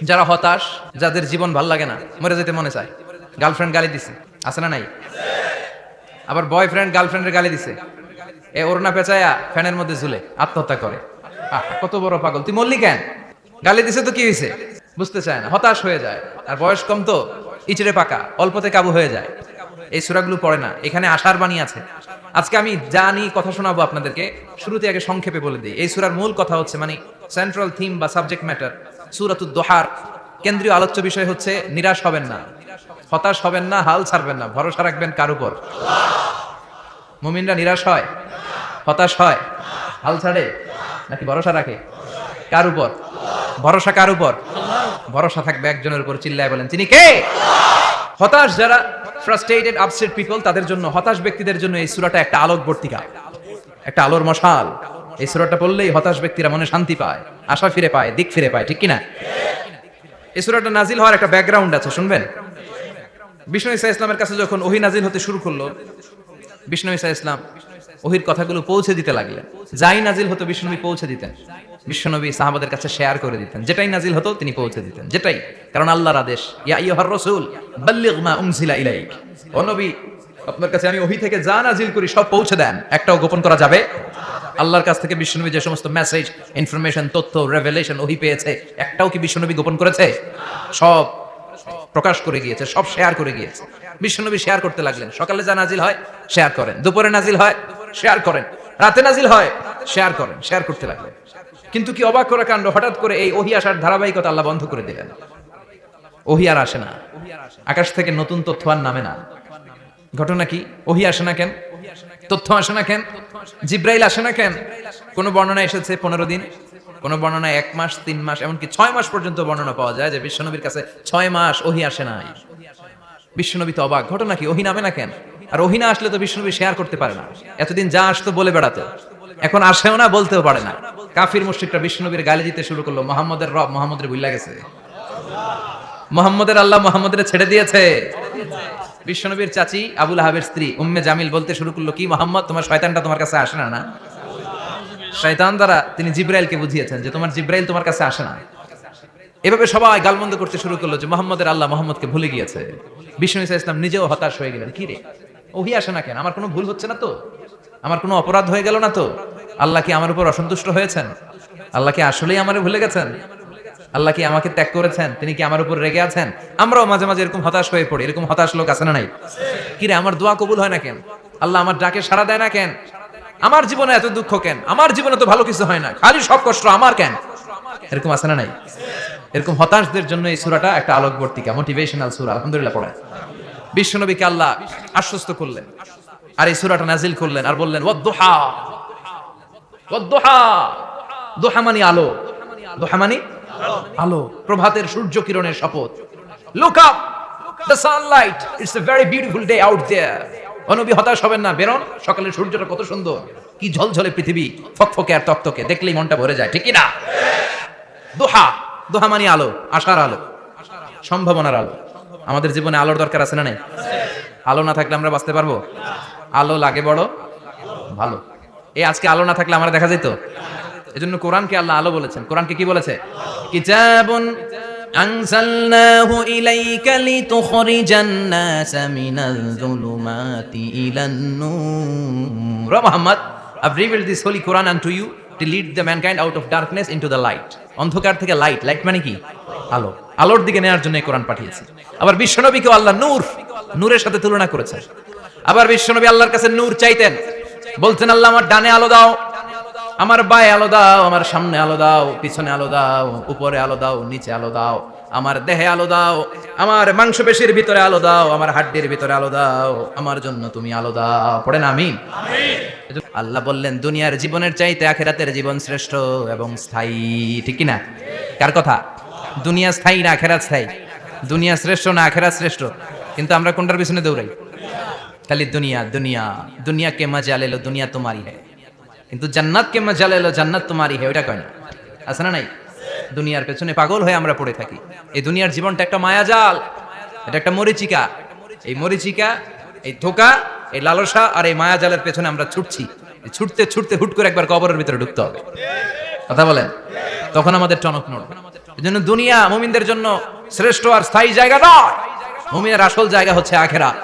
যারা হতাশ, যাদের জীবন ভাল লাগে না, মরে যেতে মনে চায়, গার্লফ্রেন্ড গালি দিছে, আছে না নাই? আবার বয়ফ্রেন্ড গার্লফ্রেন্ডের গালি দিছে, এ ওড়না পেঁচায়া ফ্যানের মধ্যে ঝুলে আত্মহত্যা করে। কত বড় পাগল, তুই মরলি কেন? গালি দিছে তো কি হয়েছে? বুঝতে চায় না, হতাশ হয়ে যায়। আর বয়স কম তো, ইচড়ে পাকা, অল্পতে কাবু হয়ে যায়। এই সূরাগুলো পড়ে না, এখানে আশার বাণী আছে। আজকে আমি জানি কথা শোনাবো আপনাদেরকে, শুরুতে আগে সংক্ষেপে বলে দিই। এই সূরার মূল কথা হচ্ছে, মানে সেন্ট্রাল থিম বা সাবজেক্ট ম্যাটার, সূরাতুদ দোহার কেন্দ্রীয় আলোচ্য বিষয় হচ্ছে নিরাশ হবেন না, হতাশ হবেন না, হাল ছাড়বেন না, ভরসা রাখবেন কার উপর? মুমিনরা নিরাশ হয়, হতাশ হয়, হাল ছাড়ে নাকি ভরসা রাখে? কার উপর ভরসা? কার উপর ভরসা থাকবে? একজনের উপর। চিল্লায় বলেন, তিনি কে? হতাশ যারা, ফ্রাস্ট্রেটেড আপসেট পিপল, তাদের জন্য, হতাশ ব্যক্তিদের জন্য এই সূরাটা একটা আলোকবর্তিকা, একটা আলোর মশাল। এই সূরাটা পড়লেই হতাশ ব্যক্তিরা মনে শান্তি পায়, আশা ফিরে পায়, দিক ফিরে পায়, ঠিক কিনা? এই সূরাটা নাজিল হওয়ার একটা ব্যাকগ্রাউন্ড আছে, শুনবেন। বিষ্ণু ঈসা ইসলামের কাছে যখন ওহী নাজিল হতে শুরু করলো, বিষ্ণু ঈসা ইসলাম ওহীর কথাগুলো পৌঁছে দিতে লাগলেন। যাই নাজিল হতো বিষ্ণুনবী পৌঁছে দিতেন, বিশ্বনবী সাহাবাদের কাছে শেয়ার করে দিতেন। যেটাই নাজিল হতো তিনি পৌঁছে দিতেন, যেটাই, কারণ আল্লাহর আদেশ, ইয়া আইয়ুহার রাসূল বাল্লিগ মা উনজিলা ইলাইক, ও নবী আপনার কাছে আমি ওহী থেকে যা নাজিল করি সব পৌঁছে দেন, একটাও গোপন করা যাবে? আল্লাহর কাছ থেকে বিশ্বনবী যে সমস্ত মেসেজ, ইনফরমেশন, তথ্য, রেভেলেশন ওহী পেয়েছে, একটাও কি বিশ্বনবী গোপন করেছে? সব প্রকাশ করে গিয়েছে, সব শেয়ার করে গিয়েছে। বিশ্বনবী শেয়ার করতে লাগলেন। সকালে যা নাজিল হয় শেয়ার করেন, দুপুরে নাজিল হয় শেয়ার করেন, রাতে নাজিল হয় শেয়ার করেন, শেয়ার করতে লাগলেন। কিন্তু কি অবাক করা কাণ্ড, হঠাৎ করে এই ওহী আসার ধারাবাহিকতা আল্লাহ বন্ধ করে দিলেন। ওহী আর আসে না, আকাশ থেকে নতুন তথ্য আর নামে না। ঘটনা কি? ওহী আসে না কেন? তথ্য আসে না কেন? জিব্রাইল আসে না কেন? কোন বর্ণনা এসেছে 15 দিন, কোন বর্ণনায় 1 মাস, 3 মাস, এমনকি 6 মাস পর্যন্ত বর্ণনা পাওয়া যায় যে বিশ্বনবীর কাছে 6 মাস ওহী আসে নাই। বিশ্বনবী তো অবাক, ঘটনা কি? ওহী নামে না কেন? আর ওহী না আসলে তো বিশ্বনবী শেয়ার করতে পারে না। এতদিন যা আসতো বলে বেড়াতো, এখন আসেও না, বলতেও পারে না। কাফির মুশরিকরা বিশ্বনবীর গালি দিতে শুরু করলো, মুহাম্মদের রব মুহাম্মদের ভুইলা গেছে, মুহাম্মদের আল্লাহ মুহাম্মদের ছেড়ে দিয়েছে। বিশ্বনবীর চাচি আবু লাহাবের স্ত্রী উম্মে জামিল বলতে শুরু করলো, কি মুহাম্মদ, তোমার শয়তানটা তোমার কাছে আসে না? না, শয়তান দ্বারা তিনি জিব্রাইলকে বুঝিয়েছেন যে তোমার জিব্রাইল তোমার কাছে আসে না। এভাবে সবাই গালমন্দ করতে শুরু করলো যে মুহাম্মদের আল্লাহ মুহাম্মদকে ভুলে গিয়েছে। বিষ্ণু ঈসা ইসলাম নিজেও হতাশ হয়ে গেলেন, কি রে ওহী আসে না কেন? আমার কোনো ভুল হচ্ছে না তো? আমার কোনো অপরাধ হয়ে গেল না তো? আল্লাহ কি আমার উপর অসন্তুষ্ট হয়েছেন? আল্লাহ কি আসলেই আমারে ভুলে গেছেন? আল্লাহ কি আমাকে ত্যাগ করেছেন? তিনি কি আমার উপর রেগে আছেন? আমরাও মাঝে মাঝে এরকম হতাশ হয়ে পড়ি। এরকম হতাশ লোক আছে না নাই? কি রে, আমার দোয়া কবুল হয় না কেন? আল্লাহ আমার ডাকে সাড়া দেয় না কেন? আমার জীবনে এত দুঃখ কেন? আমার জীবনে তো ভালো কিছু হয় না, খালি সব কষ্ট আমার কেন? এরকম আছে না নাই? এরকম হতাশদের জন্য এই সূরাটা একটা আলোকবর্তিকা, মোটিভেশনাল সূরা। আলহামদুলিল্লাহ পড়েন। বিশ্বনবীকে আল্লাহ আশ্বস্ত করলেন আর এই সূরাটা নাজিল করলেন আর বললেন, ওয়াদ-দুহা, ওয়াদ-দুহা, দুহা মানে আলো, দুহা মানে আলো, প্রভাতের সূর্য কিরণের শপথ। Look up, the sunlight, it's a very beautiful day out there. ও নবী হতাশ হবেন না, বেরোন, সকালের সূর্যটা কত সুন্দর, কি ঝলঝলে পৃথিবী, ফকফকে আর তকতকে, দেখলেই মনটা ভরে যায়, ঠিক কি না? দুহা, দুহা মানে আলো, আশার আলো, সম্ভাবনার আলো। আমাদের জীবনে আলোর দরকার আছে না নাই? আলো না থাকলে আমরা বাঁচতে পারবো? আলো লাগে বড় ভালো। এই আজকে আলো না থাকলে আমরা দেখা যেত? এজন্য কোরআনকে আল্লাহ আলো বলেছেন। কোরআনকে কি বলেছে? কিতাবুন আনজালনাহু ইলাইকা লিতুখরিজান নাসা মিনাল যুলুমাতি ইলান নূর। Muhammad, I've revealed this holy Quran unto you to lead the mankind out of darkness into the light. অন্ধকার থেকে লাইট, লাইট মানে কি? আলো, আলোর দিকে নেওয়ার জন্য এই কোরআন পাঠিয়েছে। আবার বিশ্বনবীকে আল্লাহ নূর, নূরের সাথে তুলনা করেছেন। আবার বিশ্বনবী আল্লাহর কাছে নূর চাইতেন, বলতেন, আল্লাহ আমার ডানে আলো দাও, আমার বায়ে আলো দাও, আমার সামনে আলো দাও, পিছনে আলো দাও, উপরে আলো দাও, নিচে আলো দাও, আমার দেহে আলো দাও, আমার মাংসপেশির ভিতরে আলো দাও, আমার হাড্ডির ভিতরে আলো দাও, আমার জন্য তুমি আলো দাও। পড়েন আমিন। আল্লাহ বললেন, দুনিয়ার জীবনের চাইতে আখিরাতের জীবন শ্রেষ্ঠ এবং স্থায়ী, ঠিক কি না? কার কথা? দুনিয়া স্থায়ী না আখিরাত স্থায়ী? দুনিয়া শ্রেষ্ঠ না আখিরাত শ্রেষ্ঠ? কিন্তু আমরা কোনটার পিছনে দৌড়াই? খালি দুনিয়া, দুনিয়া, দুনিয়া কে মজা লে লো, দুনিয়া তোমারই হ্যায়, কিন্তু জান্নাত কে মজা লে লো, জান্নাত তোমারই হ্যায়, ওটা কয় না? আছে না নাই? দুনিয়ার পেছনে পাগল হয়ে আমরা পড়ে থাকি। এই দুনিয়ার জীবনটা একটা মায়াজাল, এটা একটা মরিচিকা। এই মরিচিকা, এই ধোঁকা, এই লালসা আর এই মায়াজালের পেছনে আমরা ছুটছি। ছুটতে ছুটতে হুট করে একবার কবরের ভিতরে ঢুকতে হবে। কথা বলেন, তখন আমাদের টনক নড়বে। এজন্য দুনিয়া মুমিনদের জন্য শ্রেষ্ঠ আর স্থায়ী জায়গা নয়। মুমিনের আসল জায়গা হচ্ছে আখিরাত।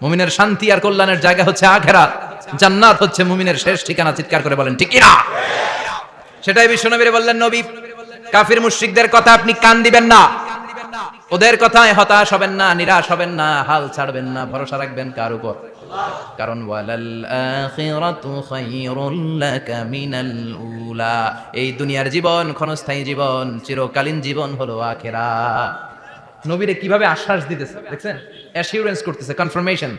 মুমিনের শান্তি আর কল্যাণের জায়গা হচ্ছে আখিরাত। জান্নাত হচ্ছে মুমিনের শেষ ঠিকানা। চিৎকার করে বলেন ঠিক কি না? সেটাই বিশ্বনবী বললেন, নবী কাফির মুশরিকদের কথা আপনি কান দিবেন না, ওদের কথায় হতাশ হবেন না, নিরাশ হবেন না, হাল ছাড়বেন না, ভরসা রাখবেন কার উপর? কারণ ওয়ালাল আখিরাতু খায়রুল লাকা মিনাল উলা, এই দুনিয়ার জীবন ক্ষণস্থায়ী জীবন, চিরকালীন জীবন হলো আখিরাত। নবীরে কিভাবে আশ্বাস দিতেছে দেখছেন, অ্যাসিউরেন্স করতেছে, কনফার্মেশন।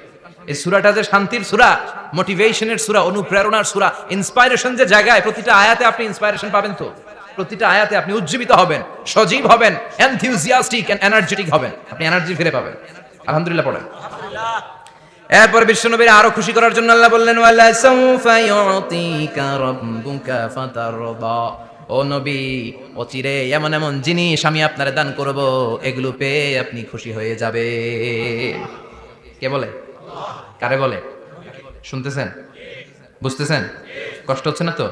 এই সূরাটা যে শান্তির সূরা, মোটিভেশনের সূরা, অনুপ্রেরণার সূরা, ইন্সপাইরেশন যে জায়গায়, প্রতিটা আয়াতে আপনি ইন্সপাইরেশন পাবেন। তো প্রতিটা আয়াতে আপনি উজ্জীবিত হবেন, সজীব হবেন, এনথিউজিয়াস্টিক এন্ড এনার্জেটিক হবেন, আপনি এনার্জি ফিরে পাবেন। আলহামদুলিল্লাহ পড়েন। এরপর বিশ্বনবীর আরো খুশি করার জন্য আল্লাহ বললেন, ওয়ালা সাউফা ইউতিকা রাব্বুকা ফাতারদা, ও নবী অচিরে এমন এমন জিনিস আমি আপনারে দান করব, এগুলো পেয়ে আপনি খুশি হয়ে যাবে। কে বলে? কারে বলে? শুনতেছেন? বুঝতেছেন? কষ্ট হচ্ছে না তো?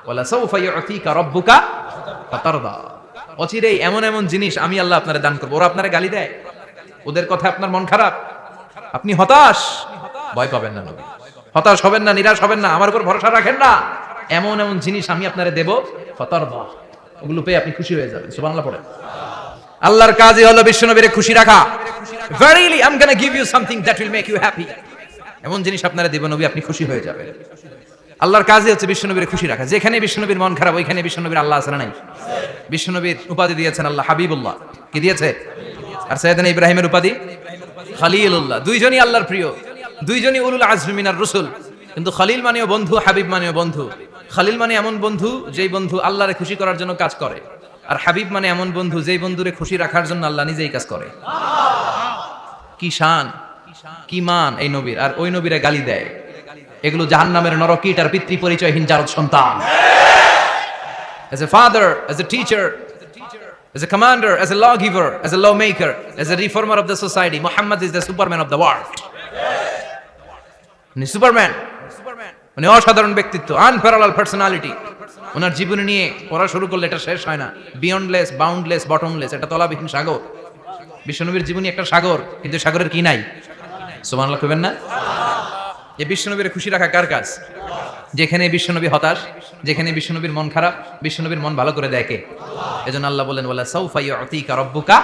ওয়ালা সাউফা ইউতিকা রাব্বুকা ফাতারদা, অচিরে এমন এমন জিনিস আমি আল্লাহ আপনারে দান করব। ওরা আপনারে গালি দেয়, ওদের কথা আপনার মন খারাপ, আপনি হতাশ, ভয় পাবেন না নবী, হতাশ হবেন না, নিরাশ হবেন না, আমার উপর ভরসা রাখেন না। এমন এমন জিনিস আমি আপনারে দেব, ফাতারদা, ওগুলো পেয়ে আপনি খুশি হয়ে যাবেন। সুবহানাল্লাহ পড়েন। আল্লাহর কাজই হলো বিশ্বনবীরে খুশি রাখা। Verily I'm going to give you something that will make you happy, এমন জিনিস আপনারে দেব নবী, আপনি খুশি হয়ে যাবেন। আল্লাহর কাজই হচ্ছে বিশ্বনবীরে খুশি রাখা। যেখানে বিশ্বনবীর মন খারাপ, ওইখানে বিশ্বনবীর আল্লাহ আছে না নাই? বিশ্বনবীর উপাধি দিয়েছেন আল্লাহ হাবিবুল্লাহ, কি দিয়েছে? আর সাইয়েদনা ইব্রাহিমের উপাধি খলিলুল্লাহ। দুইজনই আল্লাহর প্রিয়, দুইজনই উলুল আজমি মিনার রাসূল। কিন্তু খলিল মানেও বন্ধু, হাবিব মানেও বন্ধু। খলিল মানে এমন বন্ধু যেই বন্ধু আল্লাহরে খুশি করার জন্য কাজ করে, আর হাবিব মানে এমন বন্ধু যেই বন্ধুরে খুশি রাখার জন্য আল্লাহ নিজেই কাজ করে। কি শান, কি মান এই নবীর! আর ওই নবীরে গালি দেয়, এগুলো জাহান্নামের নরকীট আর পিতৃ পরিচয়হীন জারদ সন্তান। As a father, as a teacher, as a commander, as a lawgiver, as a lawmaker, as a reformer of the society, Muhammad is the Superman of the world. উনি সুপারম্যান, উনি অসাধারণ ব্যক্তিত্ব, আনপ্যারালাল পার্সোনালিটি। ওনার জীবনী নিয়ে পড়া শুরু করলে এটা শেষ হয় না। বিয়ন্ডলেস, বাউন্ডলেস, বটমলেস, এটা তলাবিহীন সাগর। বিশ্বনবীর জীবনী একটা সাগর, কিন্তু সাগরের কি নাই? সুবহানাল্লাহ কইবেন না? এই বিশ্বনবীর খুশি রাখা কার কাজ? যেখানে বিশ্বনবী হতাশ, যেখানে বিশ্বনবীর মন খারাপ, বিশ্বনবীর মন ভালো করে দেখে। এজন্য আল্লাহ বলেন, ওয়ালা সাউফা ইউতিকা রাব্বুকা,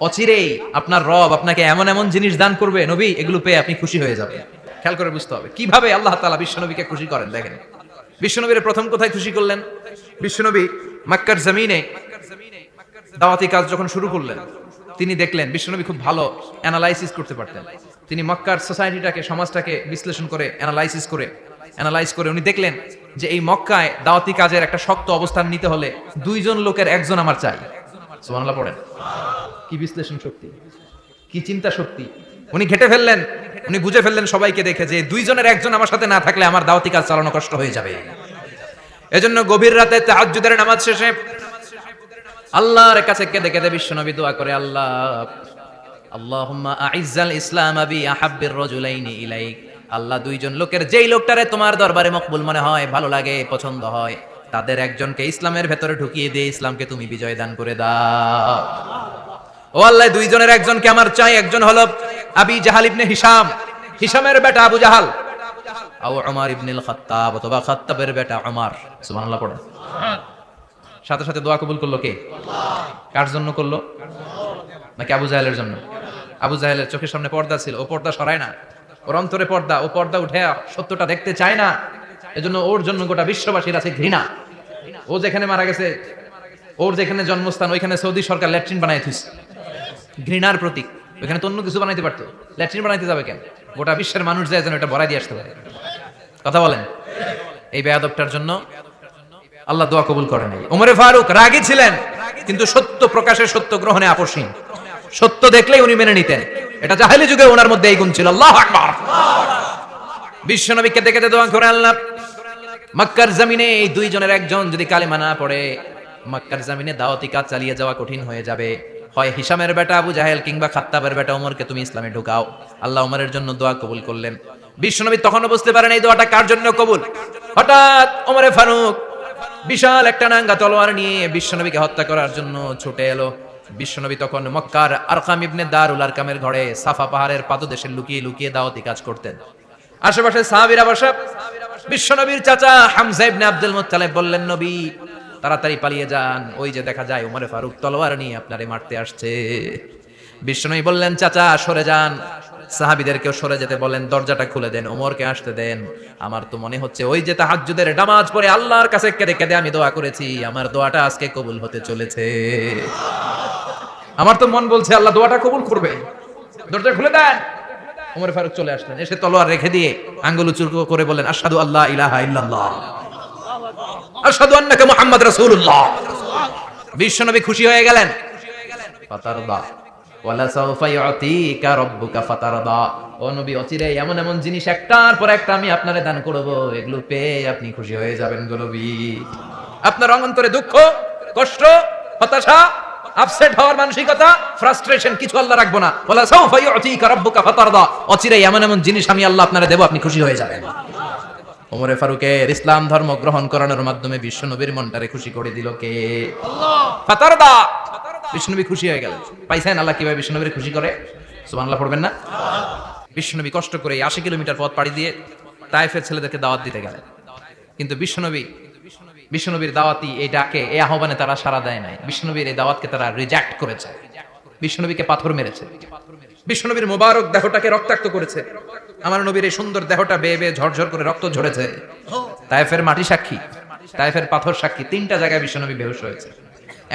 অচিরেই আপনার রব আপনাকে এমন এমন জিনিস দান করবে নবী, এগুলো পেয়ে আপনি খুশি হয়ে যাবেন। খেয়াল করে বুঝতে হবে কিভাবে আল্লাহ তাআলা বিশ্বনবীকে খুশি করেন। দেখেন, বিশ্বনবীর প্রথম কোথায় খুশি করলেন? বিশ্বনবী মক্কার জমিনে দাওয়াতি কাজ যখন শুরু করলেন, তিনি দেখলেন বিশ্বনবী খুব ভালো অ্যানালাইসিস করতে পারতেন। তিনি মক্কার সোসাইটিটাকে, সমাজটাকে বিশ্লেষণ করে, অ্যানালাইজ করে উনি দেখলেন যে এই মক্কায় দাওয়াতি কাজের একটা শক্ত অবস্থান নিতে হলে দুইজন লোকের একজন আমার চাই। সুবহানাল্লাহ পড়েন। কি বিশ্লেষণ শক্তি, কি চিন্তা শক্তি! উনি ঘেটে ফেললেন, উনি বুঝে ফেললেন সবাইকে দেখে যে দুইজনের একজন আমার সাথে না থাকলে আমার দাওয়াতি কাজ চালানো কষ্ট হয়ে যাবে। এজন্য গভীর রাতে তাহাজ্জুদের নামাজ শেষে আল্লাহর কাছে কেঁদে কেঁদে বিশ্বনবী দোয়া করে, আল্লাহ আল্লাহুম্মা আইজ্জাল ইসলাম বি আহাব্বির রাজুলাইনি ইলাইক, আল্লাহ দুইজন লোকের, যেই লোকটারে তোমার দরবারে মকবুল মনে হয়, ভালো লাগে, পছন্দ হয়, তাদের একজনকে ইসলামের ভেতরে ঢুকিয়ে দিয়ে ইসলামকে তুমি বিজয় দান করে দাও। ও আল্লাহ, দুইজনের একজনকে আমার চাই। একজন হলো আবি জাহাল ইবনে হিশাম, হিশামের বেটা আবু জাহাল, আও উমর ইবনুল খাত্তাব, অথবা খাত্তাবের বেটা উমর। সুবহানাল্লাহ পড়ো। সাথে সাথে দোয়া কবুল করলো কে? কার জন্য করলো? নাকি আবু জাহেলের জন্য? আবু জাহেলের চোখের সামনে পর্দা ছিল, ও পর্দা সরায় না, ওর অন্তরে পর্দা, ও পর্দা উঠে সত্যটা দেখতে চায় না। এজন্য ওর জন্য গোটা বিশ্ববাসীর আছে ঘৃণা। ও যেখানে মারা গেছে, ওর যেখানে জন্মস্থান, ওইখানে সৌদি সরকার ল্যাট্রিন বানাই থুইছে, ঘৃণার প্রতীক। ওইখানে তো অন্য কিছু বানাইতে পারতো, ল্যাট্রিন বানাইতে যাবে কেন? গোটা বিশ্বের মানুষ যায় যেন এটা ভরাই দিয়ে আসতে পারে। কথা বলেন। এই বেয়াদবটার জন্য আল্লাহ দোয়া কবুল করে নাই। ওমরে ফারুক রাগী ছিলেন, কিন্তু সত্য প্রকাশে, সত্য গ্রহণে আপোষহীন। সত্য দেখলেই উনি মেনে নিতেন। এটা জাহেলি যুগে ওনার মধ্যে এই গুণ ছিল। আল্লাহু আকবার। বিশ্বনবীকে দেখে দোয়া করে, আল্লাহ মক্কার জমিনে এই দুইজনের একজন যদি কালেমা না পড়ে, মক্কার জমিনে দাওয়াতি কাজ চালিয়ে যাওয়া কঠিন হয়ে যাবে। হয় হিশামের বেটা আবু জাহেল কিংবা খাত্তাবের বেটা ওমরকে তুমি ইসলামে ঢুকাও। আল্লাহ ওমরের জন্য দোয়া কবুল করলেন। বিশ্বনবী তখনও বুঝতে পারেন এই দোয়াটা কার জন্য কবুল। হঠাৎ ওমরে ফারুক বিশাল একটা নাঙ্গা তলোয়ার নিয়ে বিশ্বনবীকে হত্যা করার জন্য ছুটে এলো। বিশ্বনবী তখন মক্কার আরকাম ইবনে দারুল আরকামের ঘরে সাফা পাহাড়ের পাদদেশে লুকিয়ে লুকিয়ে দাওয়াতি কাজ করতেন। আশেপাশে সাহাবীরা বসা। বিশ্বনবীর চাচা হামজা ইবনে আব্দুল মুত্তালিব বললেন, নবী তাড়াতাড়ি পালিয়ে যান, ওই যে দেখা যায় ওমর ফারুক তলোয়ার নিয়ে আপনারে মারতে আসছে। বিশ্বনবী বললেন, চাচা সরে যান। সাহাবীদেরকেও সরে যেতে বলেন, দরজাটা খুলে দেন, ওমরকে আসতে দেন। আমার তো মনে হচ্ছে ওই যে তাহাজ্জুদের নামাজ পড়ে আল্লাহর কাছে কেঁদে কেঁদে আমি দোয়া করেছি, আমার দোয়াটা আজকে কবুল হতে চলেছে। আমার তো মন বলছে আল্লাহ দোয়াটা কবুল করবে। দরজা খুলে দেন। ওমর ফারুক চলে আসলেন, এসে তলোয়ার রেখে দিয়ে আঙ্গুল উঁচু করে বললেন, আশহাদু আল্লা ইলাহা ইল্লাল্লাহ, আশহাদু আন্নাকা মুহাম্মাদ রাসূলুল্লাহ। বিশ্বনবী খুশি হয়ে গেলেন। ফাতারদা ওয়ালা সাউফা ইউতিকা রাব্বুকা ফাতারদা। ও নবী, অচিরে এমন এমন জিনিস একটার পর একটা আমি আপনারে দান করব, এগুলো পেয়ে আপনি খুশি হয়ে যাবেন গো নবী। আপনার অন্তরে দুঃখ, কষ্ট, হতাশা, আপসেট হওয়ার মানসিকতা, ফ্রাস্ট্রেশন কিছু আল্লাহ রাখবো না। ওয়ালা সাউফা ইউতিকা রাব্বুকা ফাতারদা। অচিরে এমন এমন জিনিস আমি আল্লাহ আপনারে দেব, আপনি খুশি হয়ে যাবেন। ওমরে ফারুকের ইসলাম ধর্ম গ্রহণ করানোর মাধ্যমে বিশ্বনবীর মনটারে খুশি করে দিল কে? আল্লাহ। ফাতারদা। বিশ্বনবী খুশি হয়ে গেলেন। পাইছেন আল্লাহ কিভাবে বিশ্বনবীর খুশি করে? সুবহানাল্লাহ পড়বেন না? বিশ্বনবী কষ্ট করে 80 কিলোমিটার পথ পাড়ি দিয়ে তায়েফের ছেলেদেরকে দাওয়াত দিতে গেলেন। কিন্তু বিশ্বনবীর দাওয়াতি এই ডাকে, এই আহ্বানে তারা সাড়া দেয় নাই। বিশ্বনবীর এই দাওয়াতকে তারা রিজেক্ট করেছে। বিশ্বনবীকে পাথর মেরেছে। বিশ্বনবীর মোবারক দেহটাকে রক্তাক্ত করেছে। আমার নবীর এই সুন্দর দেহটা বেয়ে বেয়ে ঝরঝর করে রক্ত ঝরেছে। তায়েফের মাটি সাক্ষী, তায়েফের পাথর সাক্ষী। 3টা জায়গায় বিশ্বনবী বেহুশ হয়েছে।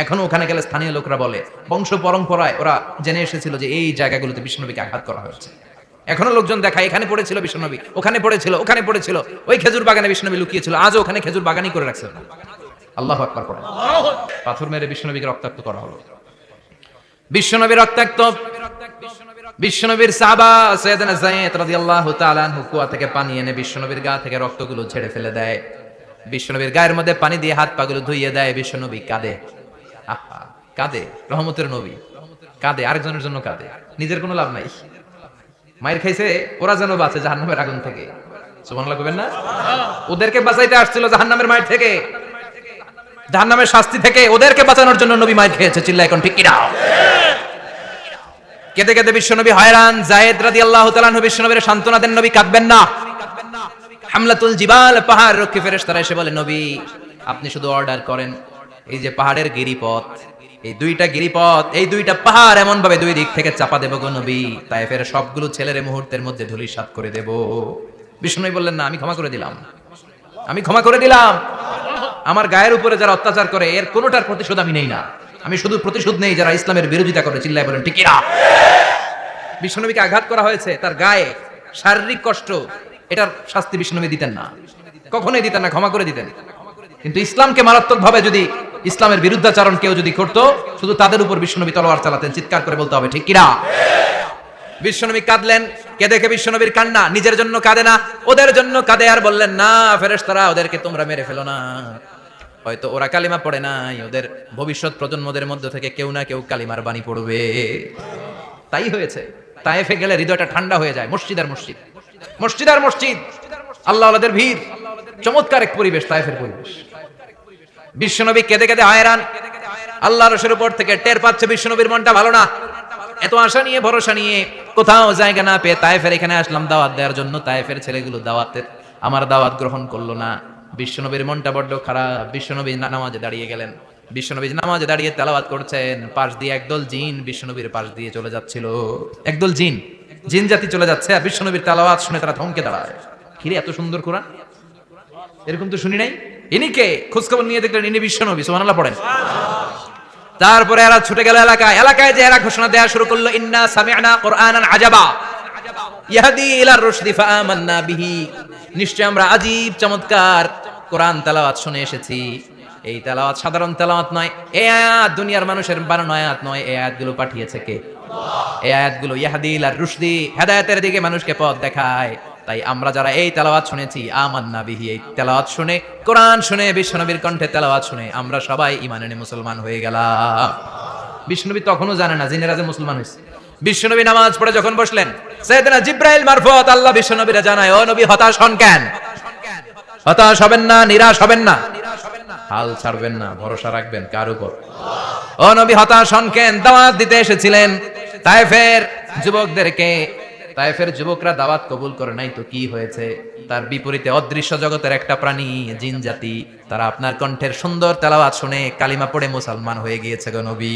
এখনো ওখানে গেলে স্থানীয় লোকরা বলে, বংশ পরম্পরায় ওরা জেনে এসেছিল যে এই জায়গাগুলোতে বিশ্বনবীকে আঘাত করা হয়েছে। এখনো লোকজন দেখায়, এখানে পড়েছিল বিশ্বনবী, ওখানে পড়েছিল, ওখানে পড়েছিল, ওই খেজুর বাগানে বিশ্বনবী লুকিয়েছিল, আজও ওখানে খেজুর বাগানই করে রাখছে। আল্লাহু আকবার পড়ে। পাথর মেরে বিশ্বনবীকে রক্তাক্ত করা হলো। বিশ্বনবী রক্তাক্ত। বিশ্বনবীর সাহাবা সাইয়েদনা যায়েদ রাদিয়াল্লাহু তাআলা আনহু কুয়া থেকে পানি এনে বিশ্বনবীর গা থেকে রক্তগুলো ঝেড়ে ফেলে দেয়। বিশ্বনবীর গায়ের মধ্যে পানি দিয়ে হাত পাগুলো ধুইয়ে দেয়। বিশ্বনবী কাঁদে। আহা, কাঁদে। রহমতের নবী কাঁদে, আরেকজনের জন্য কাঁদে, নিজের কোনো লাভ নাই। মায়ের খাইছে, ওরা যেন বাঁচে জাহান্নামের আগুন থেকে। সুবহানাল্লাহ কইবেন না? ওদেরকে বাঁচাইতে আসছিল জাহান্নামের মায়ের থেকে, জাহান্নামের শাস্তি থেকে। ওদেরকে বাঁচানোর জন্য নবী মায়ের খেয়েছে। চিল্লায় এখন ঠিক কি না? কেঁদে কেঁদে বিশ্বনবী হয়রান। যায়েদ রাদিয়াল্লাহু তাআলা আনহু বিশ্বনবীর সান্ত্বনা দেন, নবী কাঁদবেন না। হামলাতুল জিবাল, পাহাড় রক্ষী ফেরেশতারা এসে বলে, নবী আপনি শুধু অর্ডার করেন, এই যে পাহাড়ের গিরিপথ, এই 2টা গিরিপথ, এই 2টা পাহাড় এমন ভাবে 2 দিক থেকে চাপা দেব গো নবী, তায়েফের সবগুলো ছেলের মুহূর্তের মধ্যে ধূলিসাৎ করে দেব। বিষ্ণু বললেন, না, আমি ক্ষমা করে দিলাম, আমি ক্ষমা করে দিলাম। আমার গায়ের উপরে যারা অত্যাচার করে এর কোনোটার প্রতিশোধ আমি নেই না। আমি শুধু প্রতিশোধ নেই যারা ইসলামের বিরোধিতা করে। চিল্লায় বলেন ঠিক না? বিশ্বনবীকে আঘাত করা হয়েছে, তার গায়ে শারীরিক কষ্ট, এটার শাস্তি বিশ্বনবী দিতেন না, কখনোই দিতেন না, ক্ষমা করে দিতেন। কিন্তু ইসলামকে মারাত্মক ভাবে যদি ইসলামের বিরুদ্ধাচরণ কেউ যদি করতো, শুধু তাদের উপর বিশ্বনবী তলোয়ার চালাতেন। চিৎকার করে বলতে হবে ঠিক কিনা? বিশ্বনবী কাঁদলেন। কে দেখে বিশ্বনবীর কান্না? নিজের জন্য কাঁদে না, ওদের জন্য কাঁদে। আর বললেন, না ফেরেশতারা, ওদেরকে তোমরা মেরে ফেলো না, হয়তো ওরা কালিমা পড়ে নাই, ওদের ভবিষ্যৎ প্রজন্মদের মধ্যে থেকে কেউ না কেউ কালিমার বাণী পড়বে। তাই হয়েছে। তায়েফে গেলে হৃদয়টা ঠান্ডা হয়ে যায়। মসজিদ আর মসজিদ, মসজিদ আর মসজিদ, আল্লাহ ওয়ালাদের ভিড়, চমৎকার এক পরিবেশ তায়েফের পরিবেশ। বিশ্বনবী কেঁদে কেঁদে হয়রান। আল্লাহ রসুলের উপর থেকে টের পাচ্ছে বিশ্বনবীর মনটা ভালো না। এত আশা নিয়ে, ভরসা নিয়ে কোথাও জায়গা না পেয়ে তায়েফের এখানে আসলাম দাওয়াত দেওয়ার জন্য। তায়েফের ছেলেগুলো দাওয়াতের, আমার দাওয়াত গ্রহণ করলো না। বিশ্বনবীর মনটা বড্ড খারাপ। বিশ্বনবী নামাজে দাঁড়িয়ে গেলেন। বিশ্বনবী নামাজে দাঁড়িয়ে তেলাওয়াত করছেন। পাশ দিয়ে একদল জিন বিশ্বনবীর পাশ দিয়ে চলে যাচ্ছিল। একদল জিন, জিন জাতি চলে যাচ্ছে, আর বিশ্বনবীর তেলাওয়াত শুনে তারা থমকে দাঁড়ায়। কিরে, এত সুন্দর কোরআন, এরকম তো শুনি নাই। ইনি কে? খোঁজখবর নিয়ে দেখলেন ইনি বিশ্বনবী। সুবহানাল্লাহ পড়েন। তারপরে এরা ছুটে গেল এলাকায়। এলাকায় যে এরা ঘোষণা দেয়া শুরু করলো, ইন্না সামি'না কুরআনান আজাবা ইয়াহদি ইলার রুশদি ফাআমান্না বিহি। নিশ্চয় আমরা আজীব চমৎকার কোরআন তেলাওয়াত শুনে এসেছি। এই তেলাওয়াত সাধারণ তেলাওয়াত নয়, এই আয়াত দুনিয়ার মানুষের বানানো আয়াত নয়। এই আয়াতগুলো পাঠিয়েছে কে? এই আয়াতগুলো ইয়াহদি ইলার রুশদি, হেদায়েতের দিকে মানুষকে পথ দেখায়। তাই আমরা যারা এই তেলাওয়াত শুনেছি, আমান্না বিহি, এই তেলাওয়াত শুনে, কোরআন শুনে, বিশ্বনবীর কণ্ঠে তেলাওয়াত শুনে আমরা সবাই ঈমান এনে মুসলমান হয়ে গেলাম। বিশ্বনবী তখনও জানে না জিনেরা যে মুসলমান হয়েছে। বিশ্বনবী নামাজ পড়ে যখন বসলেন, সাইয়েদনা জিবরাইল মারফত আল্লাহ বিশ্বনবীরা জানায়, ও নবী হতাশ হন কেন? হতাশ হবেন না, নিরাশ হবেন না। হাল ছাড়বেন না, ভরসা রাখবেন কার উপর? ও নবী হতাশ হন কেন? দাওয়াত দিতে এসেছিলেন তায়েফের যুবকদেরকে। তায়েফের যুবকরা দাওয়াত কবুল করে নাই তো কি হয়েছে? তার বিপরীতে অদৃশ্য জগতের একটা প্রাণী জিন জাতি, তারা আপনার কণ্ঠের সুন্দর তেলাওয়াত শুনে কালিমা পড়ে মুসলমান হয়ে গিয়েছে গো নবী।